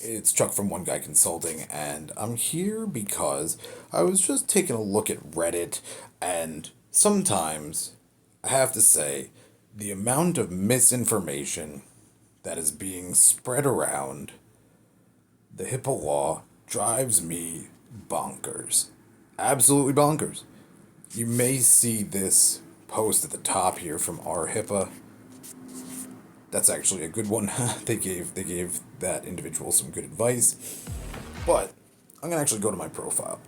It's Chuck from One Guy Consulting, and I'm here because I was just taking a look at Reddit, and sometimes I have to say the amount of misinformation that is being spread around the HIPAA law drives me bonkers. Absolutely bonkers. You may see this post at the top here from our HIPAA. That's actually a good one. They gave that individual some good advice. But I'm gonna actually go to my profile.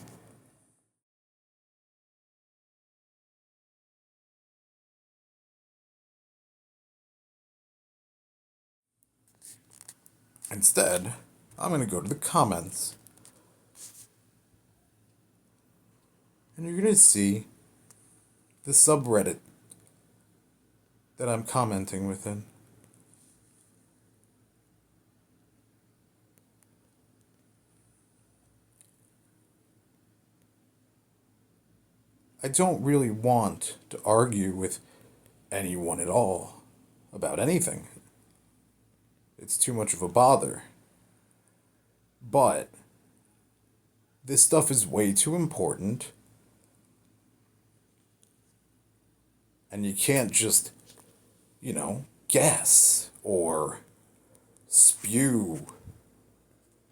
Instead, I'm gonna go to the comments. And you're gonna see the subreddit that I'm commenting within. I don't really want to argue with anyone at all about anything. It's too much of a bother. But this stuff is way too important, and you can't just, guess or spew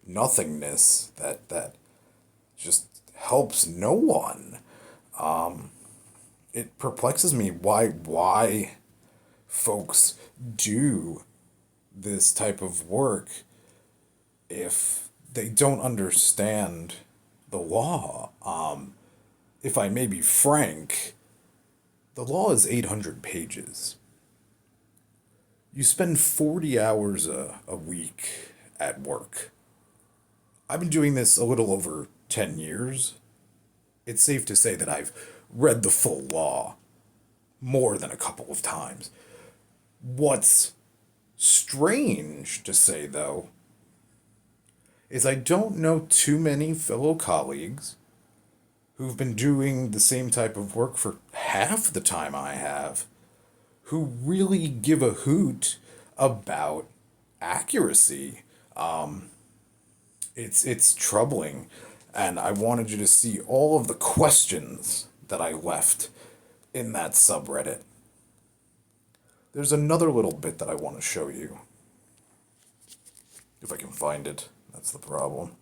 nothingness that just helps no one. It perplexes me why folks do this type of work if they don't understand the law. If I may be frank, the law is 800 pages. You spend 40 hours a week at work. I've been doing this a little over 10 years. It's safe to say that I've read the full law more than a couple of times. What's strange to say, though, is I don't know too many fellow colleagues who've been doing the same type of work for half the time I have who really give a hoot about accuracy. It's troubling, and I wanted you to see all of the questions that I left in that subreddit. There's another little bit that I want to show you. If I can find it, that's the problem.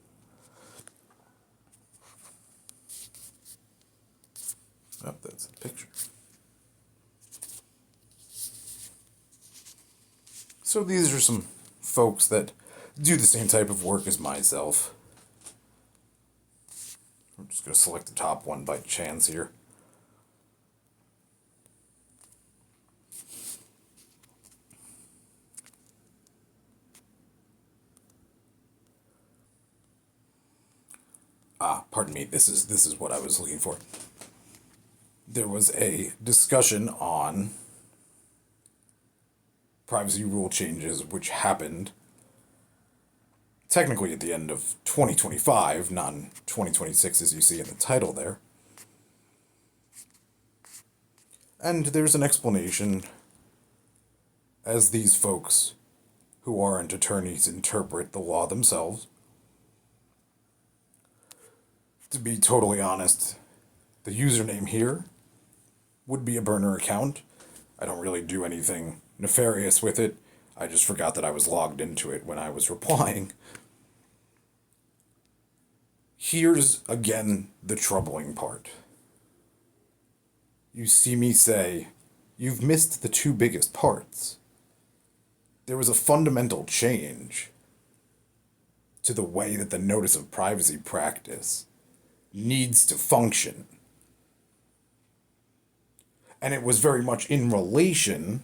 Oh, that's a picture. So these are some folks that do the same type of work as myself. I'm just going to select the top one by chance here. Pardon me, this is what I was looking for. There was a discussion on privacy rule changes which happened technically at the end of 2025, not in 2026 as you see in the title there. And there's an explanation as these folks who aren't attorneys interpret the law themselves. To be totally honest, the username here would be a burner account. I don't really do anything nefarious with it. I just forgot that I was logged into it when I was replying. Here's, again, the troubling part. You see me say, you've missed the two biggest parts. There was a fundamental change to the way that the notice of privacy practice needs to function. And it was very much in relation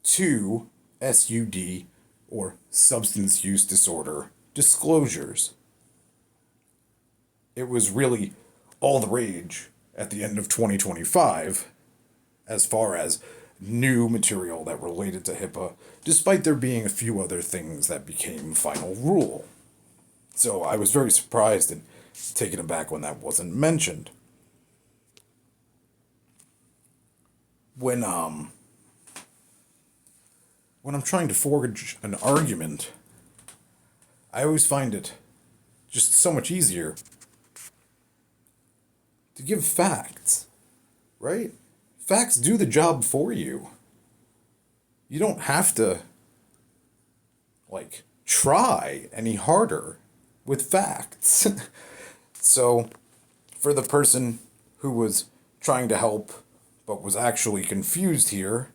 to SUD, or substance use disorder, disclosures. It was really all the rage at the end of 2025 as far as new material that related to HIPAA, despite there being a few other things that became final rule. So I was very surprised and taken aback when that wasn't mentioned. When I'm trying to forge an argument I always find it just so much easier to give facts, right? Facts do the job for you. You don't have to, like, try any harder with facts. So, for the person who was trying to help but was actually confused here,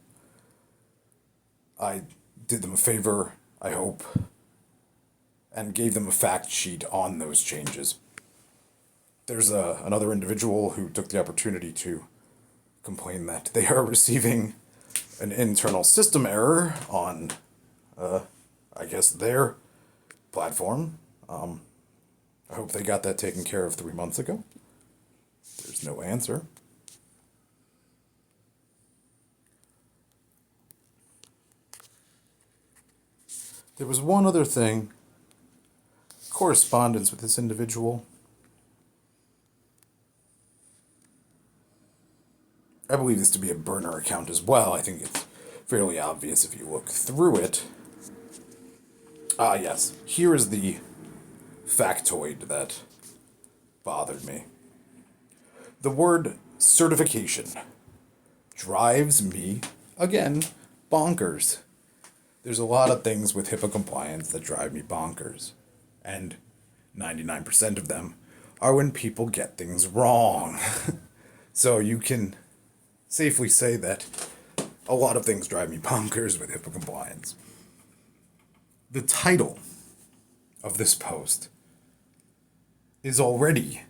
I did them a favor, I hope, and gave them a fact sheet on those changes. There's another individual who took the opportunity to complain that they are receiving an internal system error on, I guess, their platform. I hope they got that taken care of 3 months ago. There's no answer. There was one other thing. Correspondence with this individual. I believe this to be a burner account as well. I think it's fairly obvious if you look through it. Ah, yes. Here is the factoid that bothered me. The word certification drives me, again, bonkers. There's a lot of things with HIPAA compliance that drive me bonkers. And 99% of them are when people get things wrong. So you can safely say that a lot of things drive me bonkers with HIPAA compliance. The title of this post is already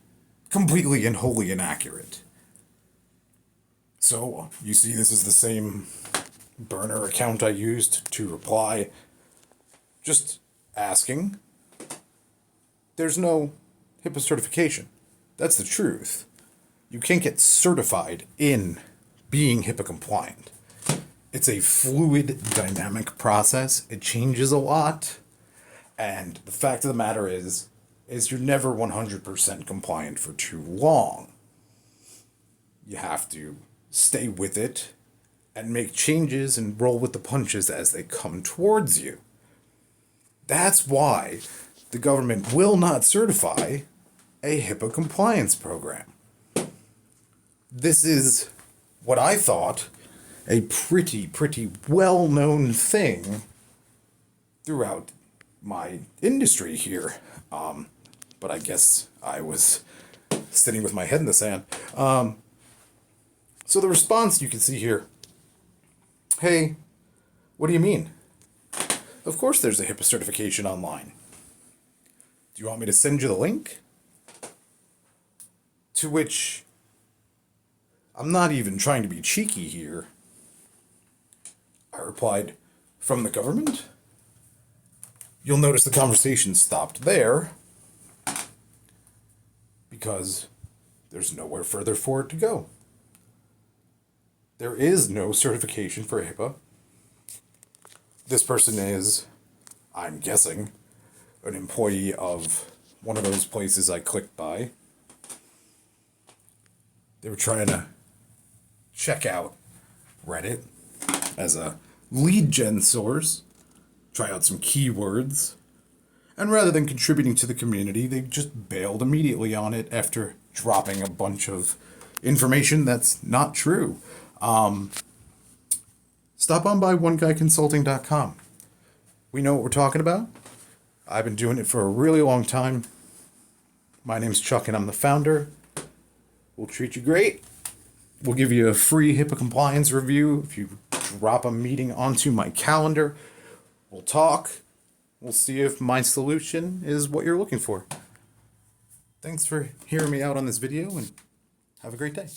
completely and wholly inaccurate. So, you see this is the same burner account I used to reply, just asking. There's no HIPAA certification. That's the truth. You can't get certified in being HIPAA compliant. It's a fluid, dynamic process. It changes a lot. And the fact of the matter is you're never 100% compliant for too long. You have to stay with it and make changes and roll with the punches as they come towards you. That's why the government will not certify a HIPAA compliance program. This is what I thought a pretty well-known thing throughout my industry here. But I guess I was sitting with my head in the sand. So the response you can see here, hey, what do you mean? Of course there's a HIPAA certification online. Do you want me to send you the link? To which, I'm not even trying to be cheeky here. I replied, from the government? You'll notice the conversation stopped there because there's nowhere further for it to go. There is no certification for HIPAA. This person is, I'm guessing, an employee of one of those places I clicked by. They were trying to check out Reddit as a lead gen source, try out some keywords, and rather than contributing to the community, they just bailed immediately on it after dropping a bunch of information that's not true. Stop on by oneguyconsulting.com. We know what we're talking about. I've been doing it for a really long time. My name's Chuck and I'm the founder. We'll treat you great. We'll give you a free HIPAA compliance review if you drop a meeting onto my calendar. We'll talk. We'll see if my solution is what you're looking for. Thanks for hearing me out on this video and have a great day.